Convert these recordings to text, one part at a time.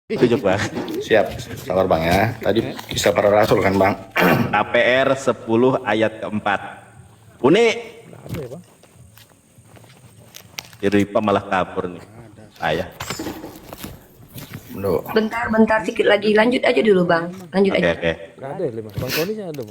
Setuju Bang. Siap, sabar Bang ya. Tadi kisah para rasul kan Bang. KPR 10 ayat keempat. Uni. Ripa malah kabur nih. Ayah. Bentar sedikit lagi. Lanjut aja dulu Bang. Lanjut Oke, aja. oke. Nggak ada ya, Bang Tony ada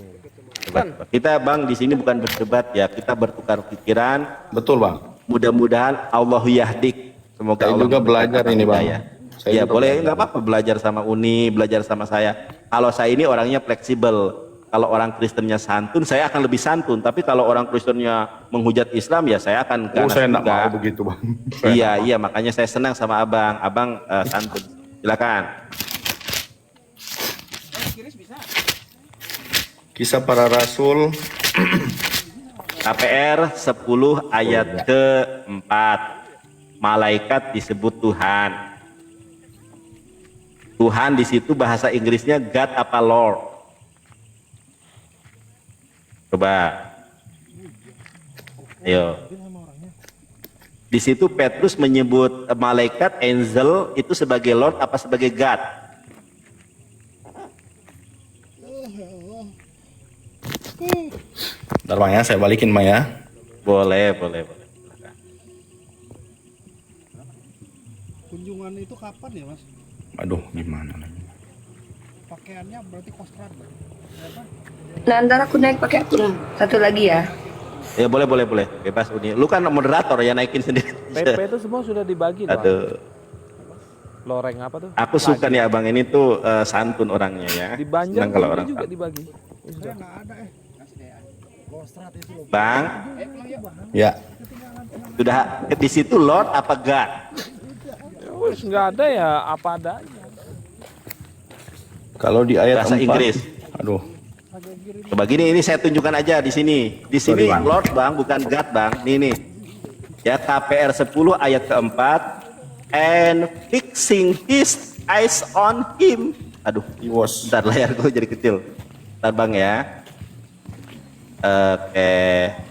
Bang. Kita Bang di sini bukan berdebat ya, kita bertukar pikiran. Betul Bang. Mudah-mudahan Allahu yahdik. Semoga Saya Allah juga belajar ini Bang. ya. Saya Ya juga boleh, belajar. nggak apa-apa belajar sama Uni, belajar sama saya. Kalau saya ini orangnya fleksibel. Kalau orang Kristennya santun, saya akan lebih santun. Tapi kalau orang Kristennya menghujat Islam, ya saya akan ganas Saya enggak juga. mau begitu Bang. Iya, makanya saya senang sama Abang. Abang santun. Silakan. Kisah para rasul KPR 10 ayat keempat. Malaikat disebut Tuhan. Tuhan di situ bahasa Inggrisnya God apa Lord? Coba. Ayo. Di situ Petrus menyebut malaikat angel itu sebagai Lord apa sebagai God? Bentar Bang ya, saya balikin Bang ya. Boleh. Silakan. Kunjungan itu kapan ya Mas? Aduh, gimana lagi? Pakaiannya berarti kostrat. Nah, ntar aku naik pakai akun satu lagi ya. Ya boleh. Bebas Uni. Lu kan moderator ya, naikin sendiri. PP itu semua sudah dibagi, Bang. Aduh. Loreng apa tuh? Aku suka nih abang ini tuh santun orangnya ya. Di Banjar Senang kalau ini orang juga santun. dibagi. Saya nggak ada kostrat itu loh. Bang, Ya, sudah di situ Lord apa God? Ya, wes nggak ada ya apa adanya. kalau di ayat Bahasa 4, Inggris. aduh, Coba gini, ini saya tunjukkan aja di sini. Di sini Sorry, Bang. Lord Bang, bukan God Bang. Nih. Ya KPR 10 ayat keempat. And fixing his eyes on him. Aduh, he was. bentar layar gue jadi kecil. Bentar Bang ya. Oke.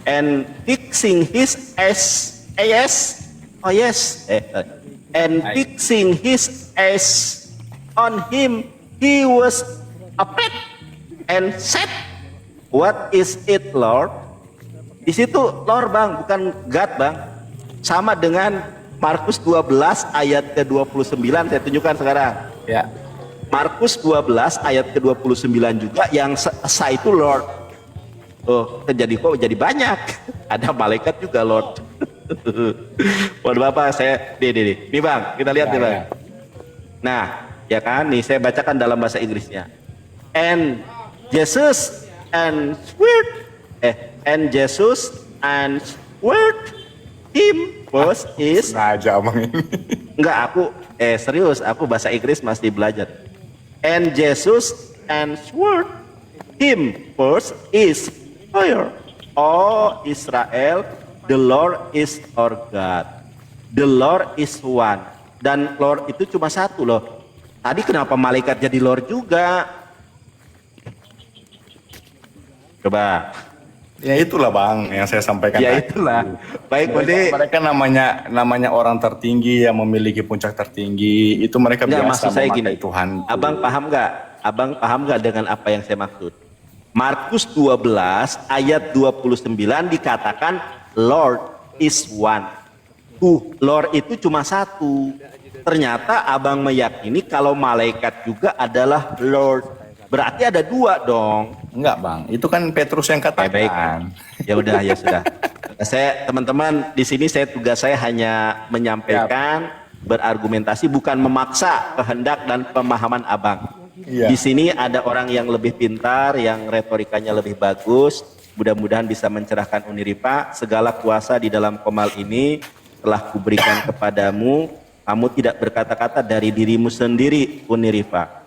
And fixing his eyes. Oh yes. And fixing his eyes on him, he was afraid and said, "What is it, Lord?" Di situ Lord Bang, bukan God Bang. Sama dengan Markus 12 ayat ke-29 saya tunjukkan sekarang. Ya, Markus 12 ayat ke-29 juga yang sa itu Lord. Oh, kok jadi banyak. Ada malaikat juga Lord. Waduh Bapak, saya nih Bang, kita lihat nih Bang. Ya. Nah, ya kan, nih saya bacakan dalam bahasa Inggrisnya. And Jesus and word him was is sengaja Bang ini. enggak, aku serius, aku bahasa Inggris masih belajar. And Jesus answered him first is fire. Oh Israel, the Lord is our God. The Lord is one. Dan Lord itu cuma satu loh. Tadi kenapa malaikat jadi Lord juga? Coba. Ya itulah Bang yang saya sampaikan. Ya tadi. itulah. Baik, Budi. Mereka namanya orang tertinggi yang memiliki puncak tertinggi. Itu mereka Enggak, biasa maksud saya memakai gini. Tuhan. Abang paham nggak? Abang paham nggak dengan apa yang saya maksud? Markus 12 ayat 29 dikatakan Lord is one. Lord itu cuma satu. Ternyata abang meyakini kalau malaikat juga adalah Lord. Berarti ada dua dong. Enggak Bang, itu kan Petrus yang Baik. katakan. Ya udah, ya sudah. Saya teman-teman di sini tugas saya hanya menyampaikan, berargumentasi, bukan memaksa kehendak dan pemahaman abang. Iya. Di sini ada orang yang lebih pintar, yang retorikanya lebih bagus. Mudah-mudahan bisa mencerahkan Uniripa. Segala kuasa di dalam komal ini telah kuberikan kepadamu. Kamu tidak berkata-kata dari dirimu sendiri, Uniripa.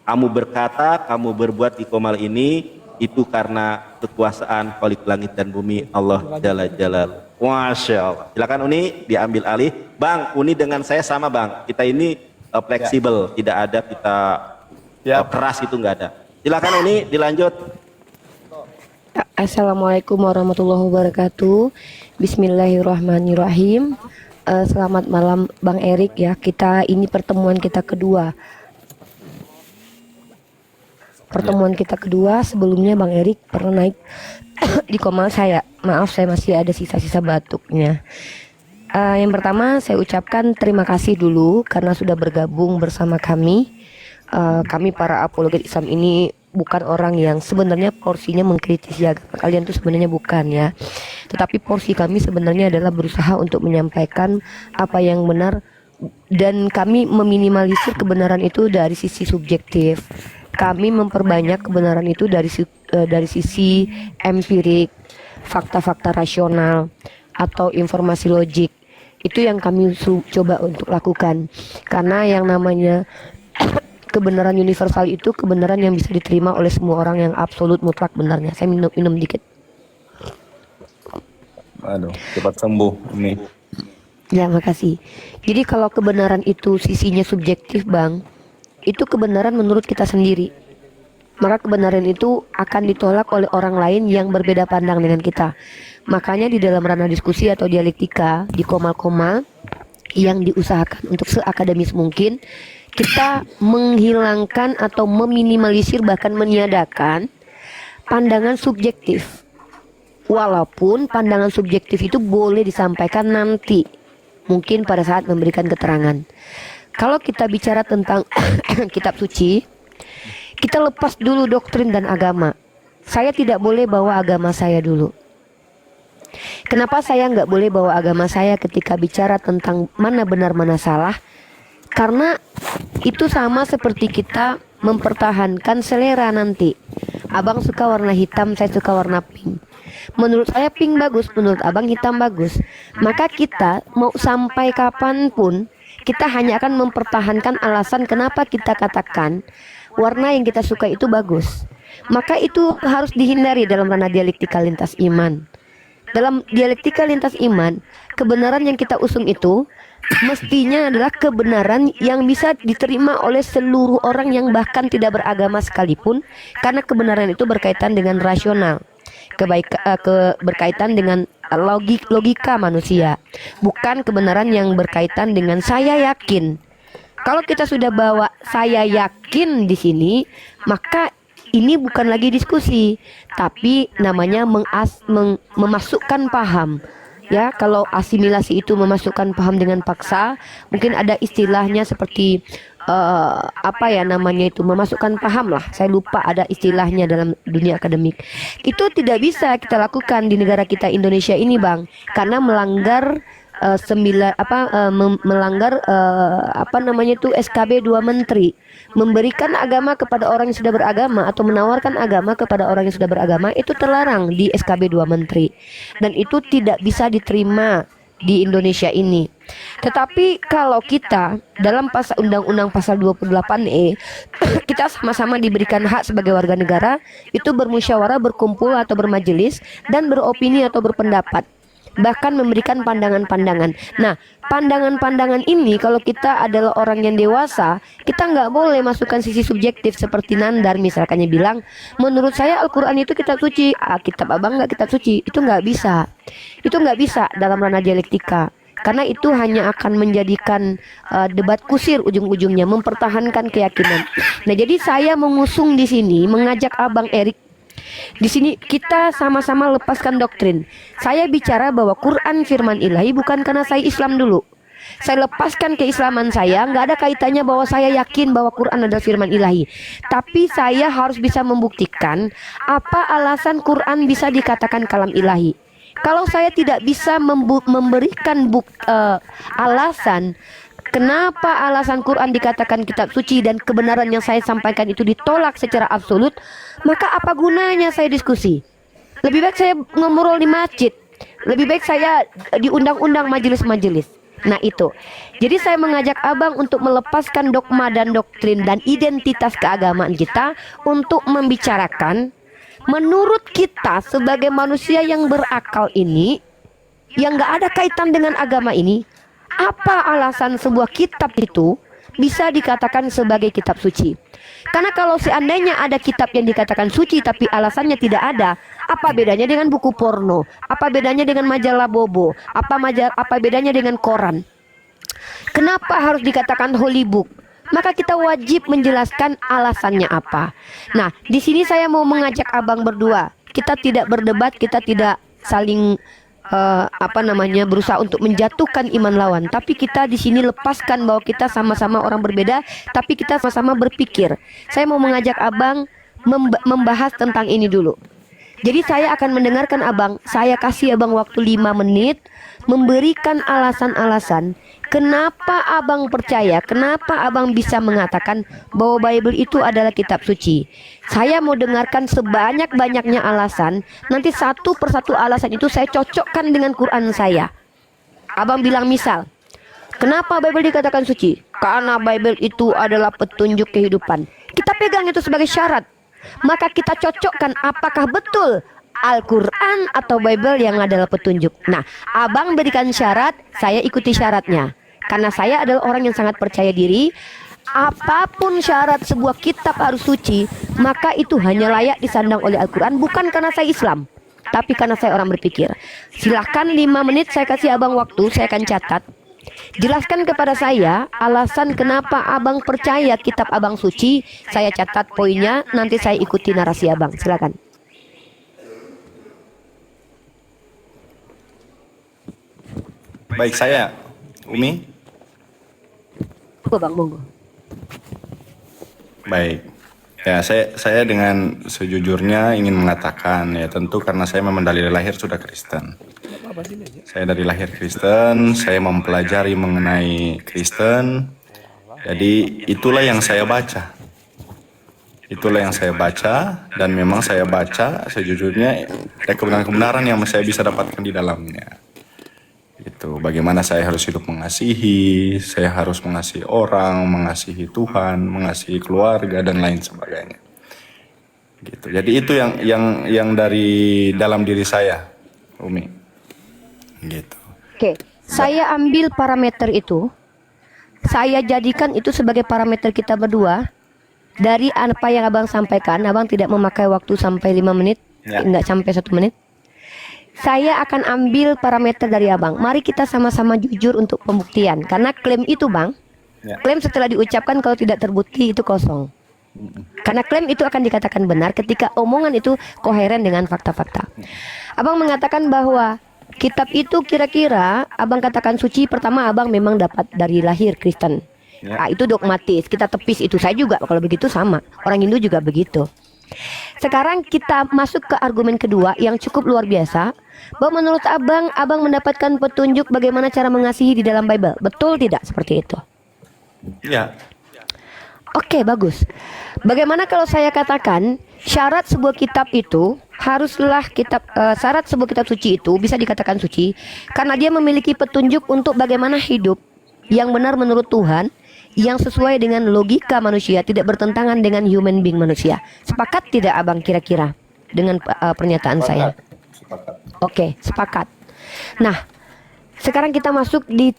Kamu berkata, kamu berbuat di komal ini itu karena kekuasaan Khalik langit dan bumi Allah Jalla Jalal. Masya Allah. Silakan Uni diambil alih. Bang, Uni dengan saya sama Bang. Kita ini fleksibel, tidak ada kita keras, itu nggak ada. Silakan Uni dilanjut. Assalamualaikum warahmatullahi wabarakatuh. Bismillahirrahmanirrahim. Selamat malam Bang Erik ya. Ini pertemuan kita kedua. Sebelumnya Bang Erik pernah naik di komal saya. Maaf saya masih ada sisa-sisa batuknya. Yang pertama saya ucapkan terima kasih dulu karena sudah bergabung bersama kami. Kami para apologet Islam ini bukan orang yang sebenarnya porsinya mengkritisi agama kalian tuh sebenarnya bukan ya. Tetapi porsi kami sebenarnya adalah berusaha untuk menyampaikan apa yang benar, dan kami meminimalisir kebenaran itu dari sisi subjektif. Kami memperbanyak kebenaran itu dari sisi empirik, fakta-fakta rasional atau informasi logik. Itu yang kami coba untuk lakukan. Karena yang namanya kebenaran universal itu kebenaran yang bisa diterima oleh semua orang yang absolut mutlak benarnya. Saya minum dikit. Aduh, cepat sembuh Umi. Ya, makasih. Jadi kalau kebenaran itu sisinya subjektif, Bang, itu kebenaran menurut kita sendiri. Maka kebenaran itu akan ditolak oleh orang lain yang berbeda pandang dengan kita. Makanya di dalam ranah diskusi atau dialektika, di komal-komal yang diusahakan untuk seakademis mungkin, kita menghilangkan atau meminimalisir bahkan meniadakan pandangan subjektif. Walaupun pandangan subjektif itu boleh disampaikan nanti, mungkin pada saat memberikan keterangan. Kalau kita bicara tentang kitab suci, kita lepas dulu doktrin dan agama. Saya tidak boleh bawa agama saya dulu. Kenapa saya nggak boleh bawa agama saya ketika bicara tentang mana benar mana salah? Karena itu sama seperti kita mempertahankan selera nanti. Abang suka warna hitam, saya suka warna pink. Menurut saya pink bagus, menurut abang hitam bagus. Maka kita mau sampai kapanpun, kita hanya akan mempertahankan alasan kenapa kita katakan warna yang kita suka itu bagus. Maka itu harus dihindari dalam ranah dialektika lintas iman. Dalam dialektika lintas iman, kebenaran yang kita usung itu mestinya adalah kebenaran yang bisa diterima oleh seluruh orang yang bahkan tidak beragama sekalipun, karena kebenaran itu berkaitan dengan rasional, berkaitan dengan logika manusia, bukan kebenaran yang berkaitan dengan saya yakin. Kalau kita sudah bawa saya yakin di sini, maka ini bukan lagi diskusi, tapi namanya memasukkan paham. Ya, kalau asimilasi itu memasukkan paham dengan paksa, mungkin ada istilahnya seperti memasukkan paham lah. Saya lupa ada istilahnya dalam dunia akademik. Itu tidak bisa kita lakukan di negara kita Indonesia ini, Bang, karena melanggar SKB 2 Menteri, memberikan agama kepada orang yang sudah beragama atau menawarkan agama kepada orang yang sudah beragama itu terlarang di SKB 2 Menteri, dan itu tidak bisa diterima di Indonesia ini. Tetapi kalau kita dalam Undang-Undang pasal 28E kita sama-sama diberikan hak sebagai warga negara itu bermusyawarah, berkumpul atau bermajelis dan beropini atau berpendapat, bahkan memberikan pandangan-pandangan. Nah, pandangan-pandangan ini kalau kita adalah orang yang dewasa, kita nggak boleh masukkan sisi subjektif seperti Nandar misalkannya bilang, menurut saya Al-Quran itu kitab suci, kitab abang nggak kitab suci. Itu nggak bisa. Itu nggak bisa dalam ranah dialektika. Karena itu hanya akan menjadikan debat kusir ujung-ujungnya, mempertahankan keyakinan. Nah, jadi saya mengusung di sini, mengajak Abang Erik. Di sini kita sama-sama lepaskan doktrin. Saya bicara bahwa Quran firman ilahi bukan karena saya Islam dulu. Saya lepaskan keislaman saya, nggak ada kaitannya bahwa saya yakin bahwa Quran adalah firman ilahi. Tapi saya harus bisa membuktikan apa alasan Quran bisa dikatakan kalam ilahi. Kalau saya tidak bisa memberikan alasan kenapa alasan Quran dikatakan kitab suci dan kebenaran yang saya sampaikan itu ditolak secara absolut, maka apa gunanya saya diskusi? Lebih baik saya ngobrol di masjid. Lebih baik saya diundang-undang majelis-majelis. Nah itu. Jadi saya mengajak abang untuk melepaskan dogma dan doktrin dan identitas keagamaan kita untuk membicarakan menurut kita sebagai manusia yang berakal ini, yang gak ada kaitan dengan agama ini, apa alasan sebuah kitab itu bisa dikatakan sebagai kitab suci? Karena kalau seandainya ada kitab yang dikatakan suci tapi alasannya tidak ada, Apa bedanya dengan buku porno? Apa bedanya dengan majalah Bobo? Apa bedanya dengan koran? Kenapa harus dikatakan holy book? Maka kita wajib menjelaskan alasannya apa. Nah, di sini saya mau mengajak abang berdua. Kita tidak berdebat, kita tidak saling berusaha untuk menjatuhkan iman lawan. Tapi kita di sini lepaskan bahwa kita sama-sama orang berbeda, tapi kita sama-sama berpikir. Saya mau mengajak abang membahas tentang ini dulu. Jadi saya akan mendengarkan abang. Saya kasih abang waktu 5 menit memberikan alasan-alasan kenapa abang percaya, kenapa abang bisa mengatakan bahwa Bible itu adalah kitab suci. Saya mau dengarkan sebanyak-banyaknya alasan. Nanti satu persatu alasan itu saya cocokkan dengan Quran saya. Abang bilang misal, kenapa Bible dikatakan suci? Karena Bible itu adalah petunjuk kehidupan. Kita pegang itu sebagai syarat. Maka kita cocokkan apakah betul Al-Quran atau Bible yang adalah petunjuk. Nah, abang berikan syarat, saya ikuti syaratnya. Karena saya adalah orang yang sangat percaya diri. Apapun syarat sebuah kitab harus suci, maka itu hanya layak disandang oleh Al-Quran. Bukan karena saya Islam, tapi karena saya orang berpikir. Silahkan 5 menit saya kasih abang waktu, saya akan catat. Jelaskan kepada saya alasan kenapa abang percaya kitab abang suci. Saya catat poinnya, nanti saya ikuti narasi abang. Silakan. Baik, saya Umi. Bang, monggo. Baik. Ya, saya dengan sejujurnya ingin mengatakan, ya tentu karena saya memang dari lahir sudah Kristen. Saya dari lahir Kristen, saya mempelajari mengenai Kristen. Jadi itulah yang saya baca. Itulah yang saya baca, dan memang saya baca sejujurnya ada kebenaran-kebenaran yang saya bisa dapatkan di dalamnya. Itu bagaimana saya harus hidup mengasihi, saya harus mengasihi orang, mengasihi Tuhan, mengasihi keluarga dan lain sebagainya. Gitu. Jadi itu yang dari dalam diri saya, Umi. Gitu. Oke, saya ambil parameter itu. Saya jadikan itu sebagai parameter kita berdua. Dari apa yang abang sampaikan, abang tidak memakai waktu sampai 5 menit, tidak sampai 1 menit. Saya akan ambil parameter dari abang. Mari kita sama-sama jujur untuk pembuktian. Karena klaim itu bang, klaim setelah diucapkan kalau tidak terbukti itu kosong. Karena klaim itu akan dikatakan benar ketika omongan itu koheren dengan fakta-fakta. Abang mengatakan bahwa kitab itu kira-kira abang katakan suci. Pertama abang memang dapat dari lahir Kristen. Itu dogmatis, kita tepis itu. Saya juga kalau begitu sama. Orang Hindu juga begitu. Sekarang kita masuk ke argumen kedua yang cukup luar biasa. Bahwa menurut abang mendapatkan petunjuk bagaimana cara mengasihi di dalam Bible. Betul tidak seperti itu? Ya. Oke, bagus. Bagaimana kalau saya katakan syarat sebuah kitab itu haruslah syarat sebuah kitab suci itu bisa dikatakan suci karena dia memiliki petunjuk untuk bagaimana hidup yang benar menurut Tuhan, yang sesuai dengan logika manusia, tidak bertentangan dengan human being manusia. Sepakat tidak abang kira-kira dengan pernyataan saya? Oke, sepakat. Nah, sekarang kita masuk di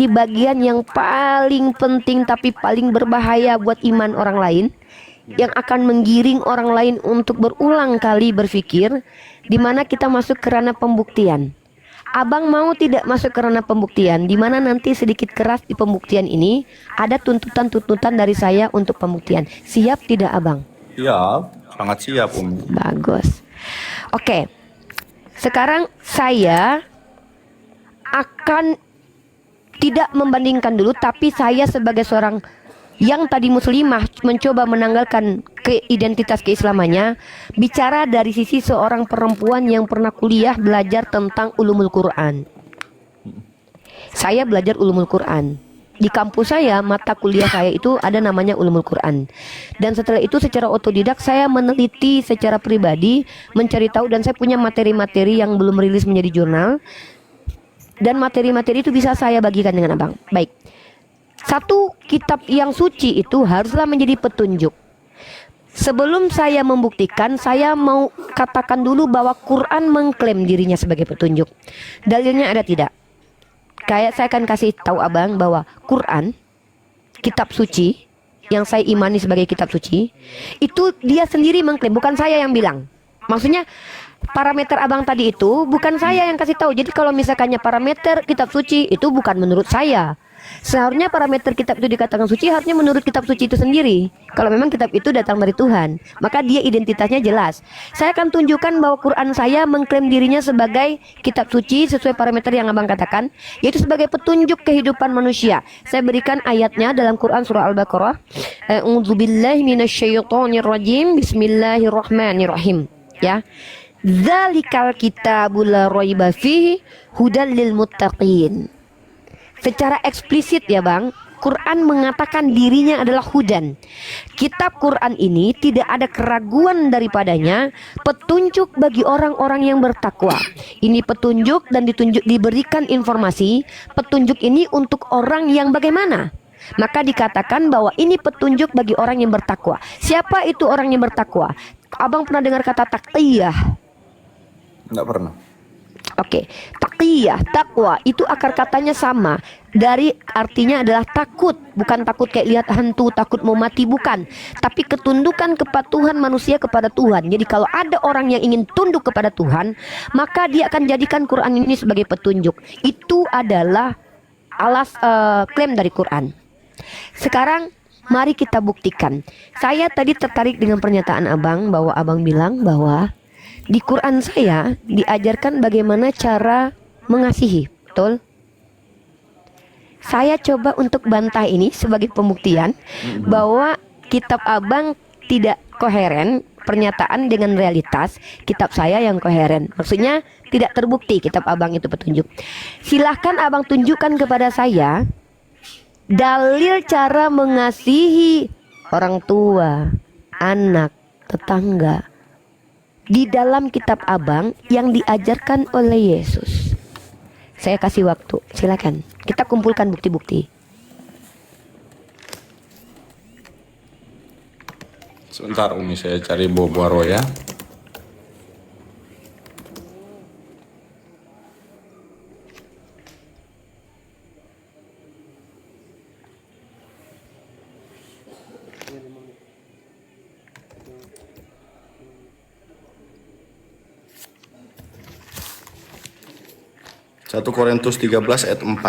bagian yang paling penting tapi paling berbahaya buat iman orang lain, yang akan menggiring orang lain untuk berulang kali berpikir, di mana kita masuk ke ranah pembuktian. Abang mau tidak masuk ke ranah pembuktian, di mana nanti sedikit keras di pembuktian ini ada tuntutan-tuntutan dari saya untuk pembuktian. Siap tidak abang? Ya, sangat siap Umi. Bagus. Oke. Sekarang saya akan tidak membandingkan dulu, tapi saya sebagai seorang yang tadi muslimah mencoba menanggalkan identitas keislamannya, bicara dari sisi seorang perempuan yang pernah kuliah belajar tentang ulumul Quran. Saya belajar ulumul Quran. Di kampus saya, mata kuliah saya itu ada namanya ulumul Quran. Dan setelah itu secara otodidak saya meneliti secara pribadi, mencari tahu, dan saya punya materi-materi yang belum rilis menjadi jurnal. Dan materi-materi itu bisa saya bagikan dengan abang. Baik. Satu kitab yang suci itu haruslah menjadi petunjuk. Sebelum saya membuktikan, saya mau katakan dulu bahwa Quran mengklaim dirinya sebagai petunjuk. Dalilnya ada tidak? Kayak saya akan kasih tahu abang bahwa Quran, kitab suci yang saya imani sebagai kitab suci, itu dia sendiri mengklaim, bukan saya yang bilang. Maksudnya parameter abang tadi itu bukan saya yang kasih tahu. Jadi kalau misalkannya parameter kitab suci itu bukan menurut saya. Seharusnya parameter kitab itu dikatakan suci harusnya menurut kitab suci itu sendiri. Kalau memang kitab itu datang dari Tuhan, maka dia identitasnya jelas. Saya akan tunjukkan bahwa Quran saya mengklaim dirinya sebagai kitab suci sesuai parameter yang abang katakan, yaitu sebagai petunjuk kehidupan manusia. Saya berikan ayatnya dalam Quran surah Al-Baqarah. A'udzubillahi minasyaitonirrajim. Bismillahirrahmanirrahim. Ya. Dzalikal kitabul la raiba fihi hudal lil muttaqin. Secara eksplisit ya Bang, Quran mengatakan dirinya adalah hudan. Kitab Quran ini tidak ada keraguan daripadanya, petunjuk bagi orang-orang yang bertakwa. Ini petunjuk dan diberikan informasi, petunjuk ini untuk orang yang bagaimana? Maka dikatakan bahwa ini petunjuk bagi orang yang bertakwa. Siapa itu orang yang bertakwa? Abang pernah dengar kata taqiyah? Enggak pernah. Oke, taqiyah, takwa itu akar katanya sama. Dari artinya adalah takut, bukan takut kayak lihat hantu, takut mau mati, bukan. Tapi ketundukan kepatuhan manusia kepada Tuhan. Jadi kalau ada orang yang ingin tunduk kepada Tuhan, maka dia akan jadikan Quran ini sebagai petunjuk. Itu adalah klaim dari Quran. Sekarang mari kita buktikan. Saya tadi tertarik dengan pernyataan abang bahwa abang bilang bahwa di Quran saya diajarkan bagaimana cara mengasihi, betul? Saya coba untuk bantah ini sebagai pembuktian bahwa kitab abang tidak koheren pernyataan dengan realitas, kitab saya yang koheren. Maksudnya tidak terbukti kitab abang itu petunjuk. Silahkan abang tunjukkan kepada saya dalil cara mengasihi orang tua, anak, tetangga di dalam kitab abang yang diajarkan oleh Yesus. Saya kasih waktu, silakan. Kita kumpulkan bukti-bukti. Sebentar Umi, saya cari buah roya. Satu Korintus 13 ayat 4.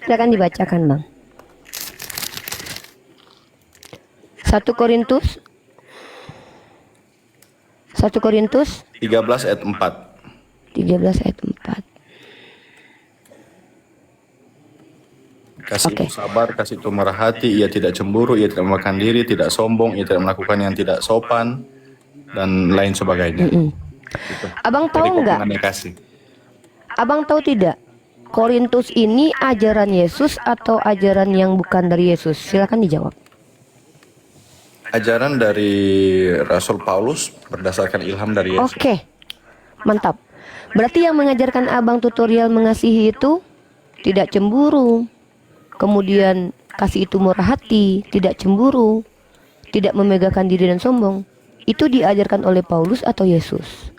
Silakan dibacakan, Bang. 1 Korintus 13 ayat 4. 13 ayat 4. Kasih Oke. itu sabar, kasih itu murah hati, ia tidak cemburu, ia tidak memakan diri, tidak sombong, ia tidak melakukan yang tidak sopan, dan lain sebagainya. Gitu. Abang Dari tahu nggak? potongannya kasih. Abang tahu tidak? Korintus ini ajaran Yesus atau ajaran yang bukan dari Yesus? Silakan dijawab. Ajaran dari Rasul Paulus berdasarkan ilham dari Yesus. Oke, mantap. Berarti yang mengajarkan abang tutorial mengasihi itu tidak cemburu, kemudian kasih itu murah hati, tidak cemburu, tidak memegahkan diri dan sombong. Itu diajarkan oleh Paulus atau Yesus?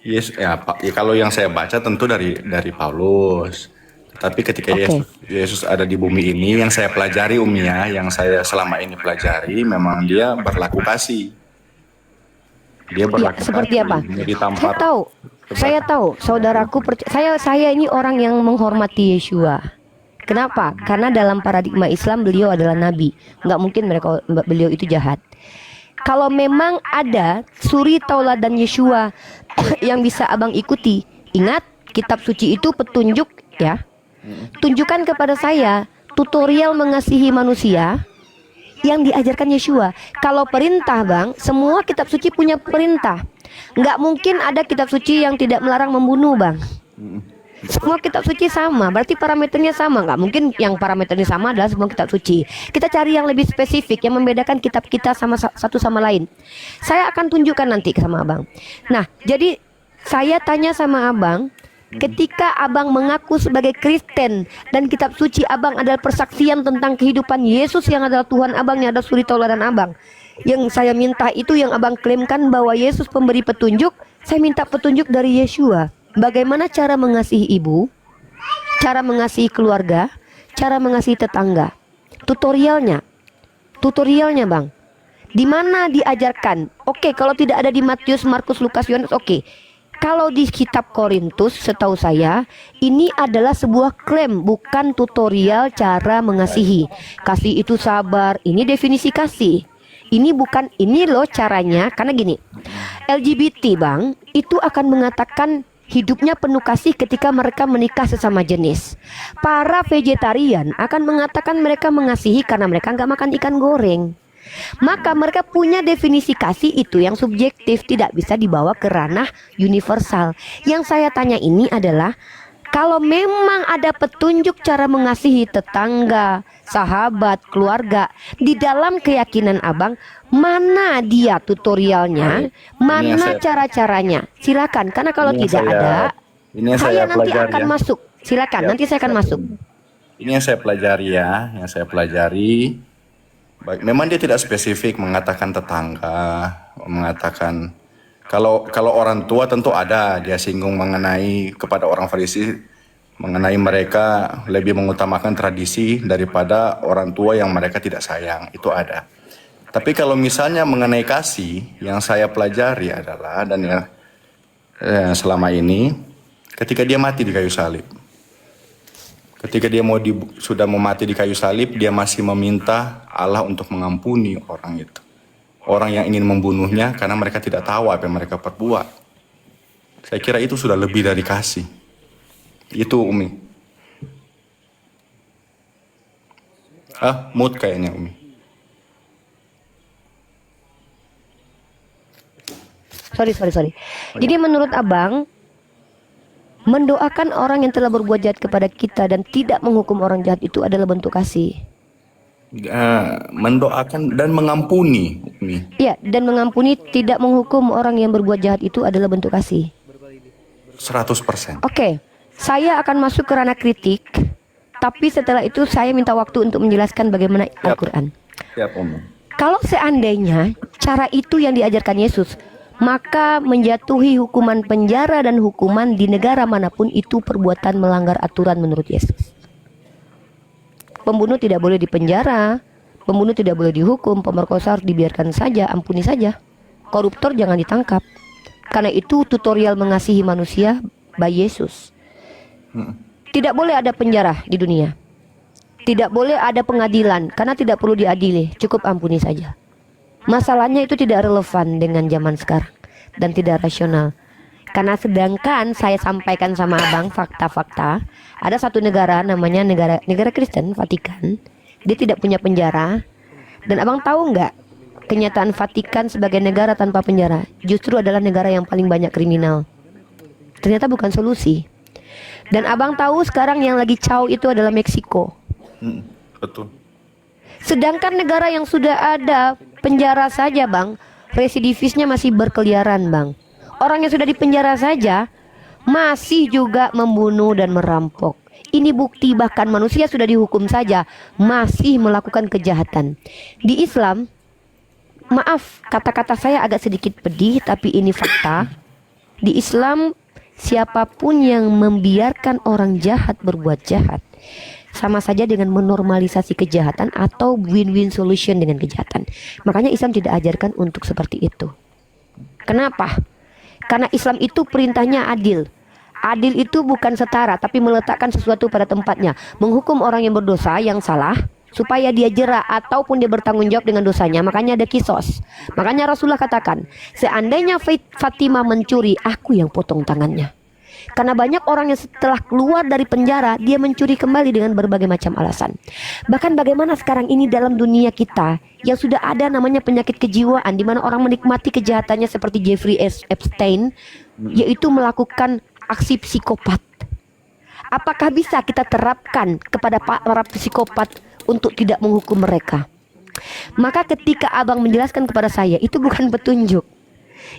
Yes, ya, Pak. Ya, kalau yang saya baca tentu dari Paulus. Tapi ketika Oke. Yesus ada di bumi ini, yang saya pelajari Umia, yang saya selama ini pelajari, memang dia berlaku kasih. Dia Ya, berlaku seperti kasih, apa? dia Saya ditampar. tahu, saudaraku saya ini orang yang menghormati Yeshua. Kenapa? Karena dalam paradigma Islam beliau adalah nabi. Nggak mungkin beliau itu jahat. Kalau memang ada suri tauladan Yeshua yang bisa abang ikuti, ingat kitab suci itu petunjuk ya. Tunjukkan kepada saya tutorial mengasihi manusia yang diajarkan Yeshua. Kalau perintah bang, semua kitab suci punya perintah. Nggak mungkin ada kitab suci yang tidak melarang membunuh bang. Semua kitab suci sama, berarti parameternya sama. Nggak mungkin yang parameternya sama adalah semua kitab suci. Kita cari yang lebih spesifik, yang membedakan kitab kita sama satu sama lain. Saya akan tunjukkan nanti sama abang. Nah, jadi saya tanya sama abang, ketika abang mengaku sebagai Kristen dan kitab suci abang adalah persaksian tentang kehidupan Yesus yang adalah Tuhan abang, yang ada suri tauladan abang. Yang saya minta itu yang abang klaimkan bahwa Yesus pemberi petunjuk, saya minta petunjuk dari Yeshua. Bagaimana cara mengasihi ibu, cara mengasihi keluarga, cara mengasihi tetangga. Tutorialnya bang. Di mana diajarkan? Oke, kalau tidak ada di Matius, Markus, Lukas, Yohanes, oke. Kalau di kitab Korintus, setahu saya, ini adalah sebuah klaim, bukan tutorial cara mengasihi. Kasih itu sabar, ini definisi kasih. Ini bukan, ini loh caranya, karena gini, LGBT bang, itu akan mengatakan hidupnya penuh kasih ketika mereka menikah sesama jenis. Para vegetarian akan mengatakan mereka mengasihi karena mereka nggak makan ikan goreng. Maka mereka punya definisi kasih itu yang subjektif, tidak bisa dibawa ke ranah universal. Yang saya tanya ini adalah, kalau memang ada petunjuk cara mengasihi tetangga, sahabat, keluarga, di dalam keyakinan abang, mana dia tutorialnya, mana cara-caranya? Silakan, karena kalau tidak ada, saya nanti akan masuk. Silakan, nanti saya akan masuk. Ini yang saya pelajari ya, yang saya pelajari. Baik, memang dia tidak spesifik mengatakan tetangga, mengatakan kalau orang tua tentu ada, dia singgung mengenai kepada orang Farisi, mengenai mereka lebih mengutamakan tradisi daripada orang tua yang mereka tidak sayang, itu ada. Tapi kalau misalnya mengenai kasih, yang saya pelajari adalah, dan yang selama ini, ketika dia mati di kayu salib. Ketika dia sudah mau mati di kayu salib, dia masih meminta Allah untuk mengampuni orang itu. Orang yang ingin membunuhnya karena mereka tidak tahu apa yang mereka perbuat. Saya kira itu sudah lebih dari kasih. Itu Umi. Mood kayaknya Umi. Sorry. Jadi menurut abang, mendoakan orang yang telah berbuat jahat kepada kita dan tidak menghukum orang jahat itu adalah bentuk kasih. Mendoakan dan mengampuni. Iya, dan mengampuni, tidak menghukum orang yang berbuat jahat itu adalah bentuk kasih. 100%. Oke, saya akan masuk ke ranah kritik, tapi setelah itu saya minta waktu untuk menjelaskan bagaimana Al-Quran. Siap, Umi. Kalau seandainya cara itu yang diajarkan Yesus, maka menjatuhi hukuman penjara dan hukuman di negara manapun itu perbuatan melanggar aturan menurut Yesus. Pembunuh tidak boleh dipenjara, pembunuh tidak boleh dihukum, pemerkosa harus dibiarkan saja, ampuni saja. Koruptor jangan ditangkap. Karena itu tutorial mengasihi manusia by Yesus. Tidak boleh ada penjara di dunia. Tidak boleh ada pengadilan, karena tidak perlu diadili, cukup ampuni saja. Masalahnya itu tidak relevan dengan zaman sekarang dan tidak rasional. Karena sedangkan saya sampaikan sama abang fakta-fakta, ada satu negara namanya negara Kristen, Vatikan. Dia tidak punya penjara. Dan abang tahu nggak, kenyataan Vatikan sebagai negara tanpa penjara justru adalah negara yang paling banyak kriminal. Ternyata bukan solusi. Dan abang tahu sekarang yang lagi caw itu adalah Meksiko. Betul. Sedangkan negara yang sudah ada penjara saja bang, residivisnya masih berkeliaran bang. Orang yang sudah dipenjara saja masih juga membunuh dan merampok. Ini bukti bahkan manusia sudah dihukum saja masih melakukan kejahatan. Di Islam, maaf kata-kata saya agak sedikit pedih tapi ini fakta. Di Islam, siapapun yang membiarkan orang jahat berbuat jahat sama saja dengan menormalisasi kejahatan atau win-win solution dengan kejahatan. Makanya Islam tidak ajarkan untuk seperti itu. Kenapa? Karena Islam itu perintahnya adil. Adil itu bukan setara, tapi meletakkan sesuatu pada tempatnya. Menghukum orang yang berdosa, yang salah, supaya dia jera ataupun dia bertanggung jawab dengan dosanya. Makanya ada kisos. Makanya Rasulullah katakan, seandainya Fatimah mencuri, aku yang potong tangannya. Karena banyak orang yang setelah keluar dari penjara, dia mencuri kembali dengan berbagai macam alasan. Bahkan bagaimana sekarang ini dalam dunia kita yang sudah ada namanya penyakit kejiwaan, di mana orang menikmati kejahatannya seperti Jeffrey Epstein, yaitu melakukan aksi psikopat. Apakah bisa kita terapkan kepada para psikopat untuk tidak menghukum mereka? Maka ketika abang menjelaskan kepada saya, itu bukan petunjuk.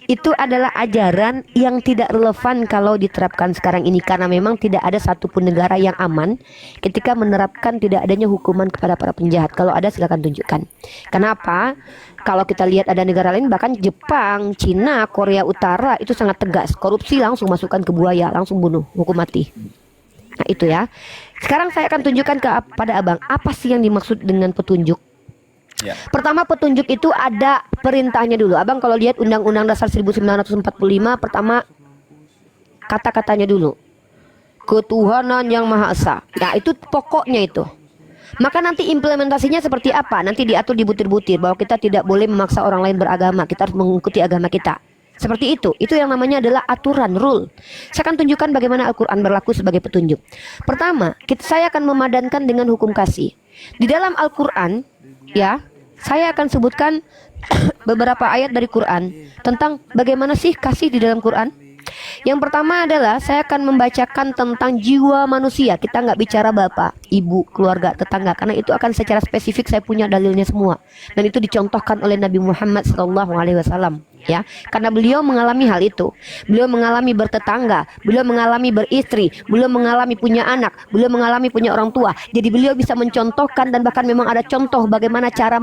Itu adalah ajaran yang tidak relevan kalau diterapkan sekarang ini. Karena memang tidak ada satupun negara yang aman ketika menerapkan tidak adanya hukuman kepada para penjahat. Kalau ada silakan tunjukkan. Kenapa? Kalau kita lihat ada negara lain, bahkan Jepang, Cina, Korea Utara, itu sangat tegas. Korupsi langsung masukkan ke buaya, langsung bunuh, hukum mati. Nah itu ya. Sekarang saya akan tunjukkan kepada abang apa sih yang dimaksud dengan petunjuk. Ya. Pertama, petunjuk itu ada perintahnya dulu. Abang kalau lihat Undang-Undang Dasar 1945, pertama kata-katanya dulu. Ketuhanan yang Maha Esa. Nah, itu pokoknya itu. Maka nanti implementasinya seperti apa? Nanti diatur di butir-butir bahwa kita tidak boleh memaksa orang lain beragama. Kita harus mengikuti agama kita. Seperti itu. Itu yang namanya adalah aturan, rule. Saya akan tunjukkan bagaimana Al-Quran berlaku sebagai petunjuk. Pertama, saya akan memadankan dengan hukum kasih. Di dalam Al-Quran, ya, saya akan sebutkan beberapa ayat dari Quran tentang bagaimana sih kasih di dalam Quran. Yang pertama adalah saya akan membacakan tentang jiwa manusia. Kita nggak bicara bapak, ibu, keluarga, tetangga, karena itu akan secara spesifik saya punya dalilnya semua. Dan itu dicontohkan oleh Nabi Muhammad SAW. Ya, karena beliau mengalami hal itu. Beliau mengalami bertetangga, beliau mengalami beristri, beliau mengalami punya anak, beliau mengalami punya orang tua. Jadi beliau bisa mencontohkan dan bahkan memang ada contoh bagaimana cara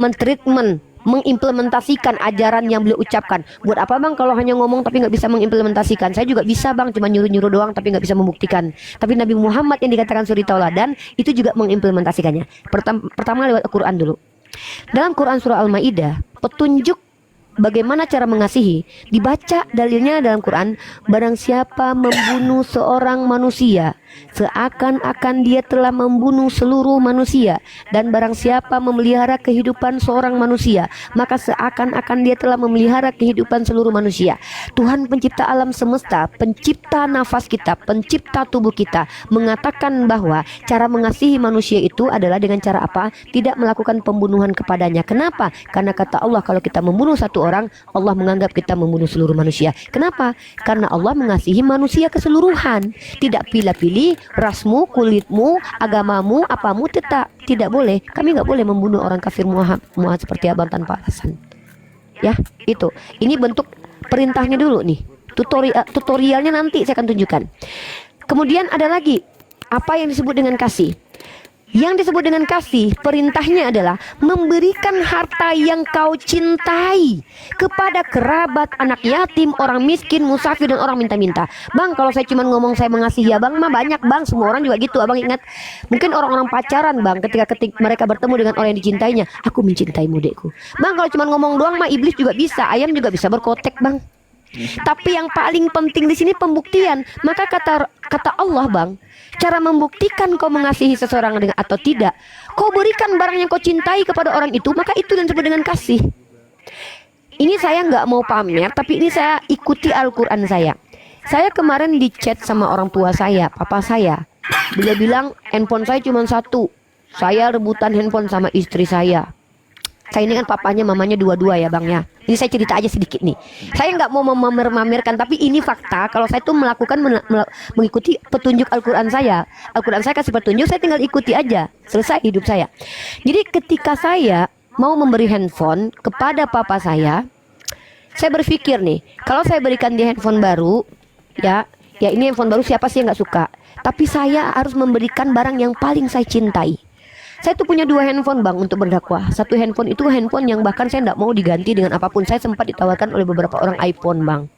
mentreatment, mengimplementasikan ajaran yang beliau ucapkan. Buat apa bang kalau hanya ngomong tapi nggak bisa mengimplementasikan? Saya juga bisa bang, cuma nyuruh-nyuruh doang tapi nggak bisa membuktikan. Tapi Nabi Muhammad yang dikatakan suri tauladan itu juga mengimplementasikannya. Pertama lewat Al-Quran dulu. Dalam Quran surah Al-Maidah, petunjuk bagaimana cara mengasihi dibaca dalilnya dalam Quran. Barang siapa membunuh seorang manusia, seakan-akan dia telah membunuh seluruh manusia. Dan barang siapa memelihara kehidupan seorang manusia, maka seakan-akan dia telah memelihara kehidupan seluruh manusia. Tuhan pencipta alam semesta, pencipta nafas kita, pencipta tubuh kita, mengatakan bahwa cara mengasihi manusia itu adalah dengan cara apa? Tidak melakukan pembunuhan kepadanya. Kenapa? Karena kata Allah, kalau kita membunuh satu orang, Allah menganggap kita membunuh seluruh manusia. Kenapa? Karena Allah mengasihi manusia keseluruhan. Tidak pilih-pilih rasmu, kulitmu, agamamu, apamu, tidak boleh. Kami nggak boleh membunuh orang kafir muahad seperti abang tanpa alasan. Ya, itu. Ini bentuk perintahnya dulu nih. Tutorialnya nanti saya akan tunjukkan. Kemudian ada lagi apa yang disebut dengan kasih. Yang disebut dengan kasih, perintahnya adalah memberikan harta yang kau cintai kepada kerabat, anak yatim, orang miskin, musafir, dan orang minta-minta. Bang, kalau saya cuma ngomong saya mengasihi abang mah banyak bang, semua orang juga gitu. Abang ingat, mungkin orang-orang pacaran bang, ketika mereka bertemu dengan orang yang dicintainya, aku mencintaimu dekku. Bang, kalau cuma ngomong doang mah iblis juga bisa, ayam juga bisa berkotek bang. Tapi yang paling penting di sini pembuktian. Maka kata Allah bang, cara membuktikan kau mengasihi seseorang dengan atau tidak, kau berikan barang yang kau cintai kepada orang itu, maka itu yang disebut dengan kasih. Ini saya nggak mau pamer, tapi ini saya ikuti Al-Quran saya. Saya kemarin di chat sama orang tua saya, papa saya. Beliau bilang handphone saya cuma satu, saya rebutan handphone sama istri saya. Saya ini kan papanya mamanya dua-dua ya bang ya. Ini saya cerita aja sedikit nih. Saya nggak mau memamer-mamerkan, tapi ini fakta. Kalau saya tuh mengikuti petunjuk Al-Quran saya. Al-Quran saya kasih petunjuk, saya tinggal ikuti aja. Selesai hidup saya. Jadi ketika saya mau memberi handphone kepada papa saya berpikir nih, kalau saya berikan dia handphone baru, ya ini handphone baru, siapa sih yang nggak suka? Tapi saya harus memberikan barang yang paling saya cintai. Saya tuh punya 2 handphone bang untuk berdakwah. Satu handphone itu handphone yang bahkan saya tidak mau diganti dengan apapun. Saya sempat ditawarkan oleh beberapa orang iPhone bang.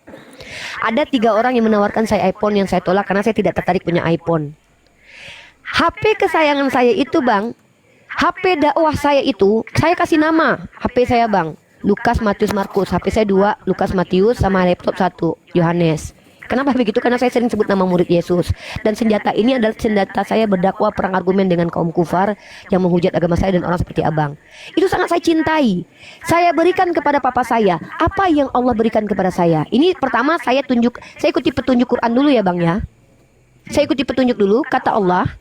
Ada 3 orang yang menawarkan saya iPhone yang saya tolak karena saya tidak tertarik punya iPhone. HP kesayangan saya itu bang, HP dakwah saya itu, saya kasih nama HP saya bang, Lukas Matius Markus. HP saya 2, Lukas Matius, sama laptop 1, Yohanes. Kenapa begitu? Karena saya sering sebut nama murid Yesus. Dan senjata ini adalah senjata saya berdakwah, perang argumen dengan kaum kufar yang menghujat agama saya dan orang seperti abang. Itu sangat saya cintai. Saya berikan kepada papa saya apa yang Allah berikan kepada saya. Ini pertama saya ikuti petunjuk Quran dulu ya bang ya. Saya ikuti petunjuk dulu, kata Allah,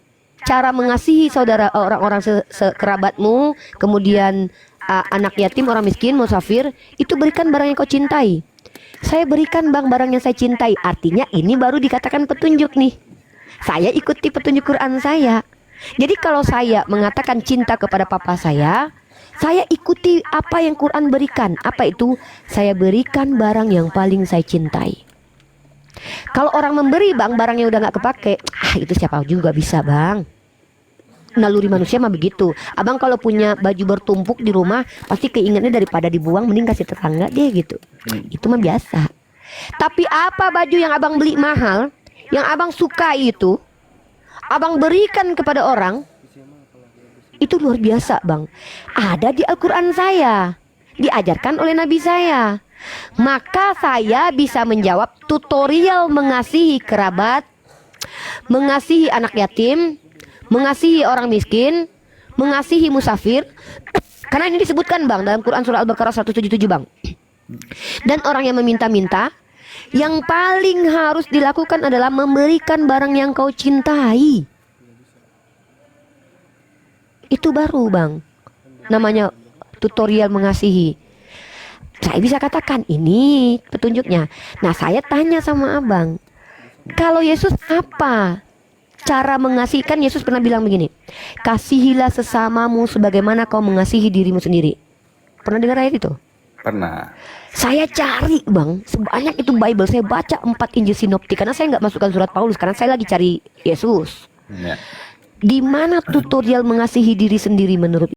cara mengasihi saudara, orang-orang sekerabatmu, kemudian anak yatim, orang miskin, musafir, itu berikan barang yang kau cintai. Saya berikan bang barang yang saya cintai. Artinya ini baru dikatakan petunjuk nih. Saya ikuti petunjuk Quran saya. Jadi kalau saya mengatakan cinta kepada papa saya ikuti apa yang Quran berikan. Apa itu? Saya berikan barang yang paling saya cintai. Kalau orang memberi bang barang yang udah gak kepake, itu siapa juga bisa bang. Naluri manusia mah begitu. Abang kalau punya baju bertumpuk di rumah, pasti keingetnya daripada dibuang mending kasih tetangga deh gitu. Itu mah biasa. Tapi apa baju yang abang beli mahal, yang abang suka itu, abang berikan kepada orang, Itu luar biasa bang. Ada di Al-Quran saya, diajarkan oleh Nabi saya. Maka saya bisa menjawab tutorial mengasihi kerabat, mengasihi anak yatim, mengasihi orang miskin, mengasihi musafir. Karena ini disebutkan bang dalam Quran surah Al-Baqarah 177 bang. Dan orang yang meminta-minta, yang paling harus dilakukan adalah memberikan barang yang kau cintai. Itu baru bang, namanya tutorial mengasihi. Saya bisa katakan ini petunjuknya. Nah saya tanya sama abang, kalau Yesus apa cara mengasihi? Kan Yesus pernah bilang begini, kasihilah sesamamu sebagaimana kau mengasihi dirimu sendiri. Pernah dengar ayat itu? Pernah. Saya cari bang, sebanyak itu Bible, saya baca 4 Injil sinoptik karena saya nggak masukkan surat Paulus karena saya lagi cari Yesus. Ya. Di mana tutorial mengasihi diri sendiri menurut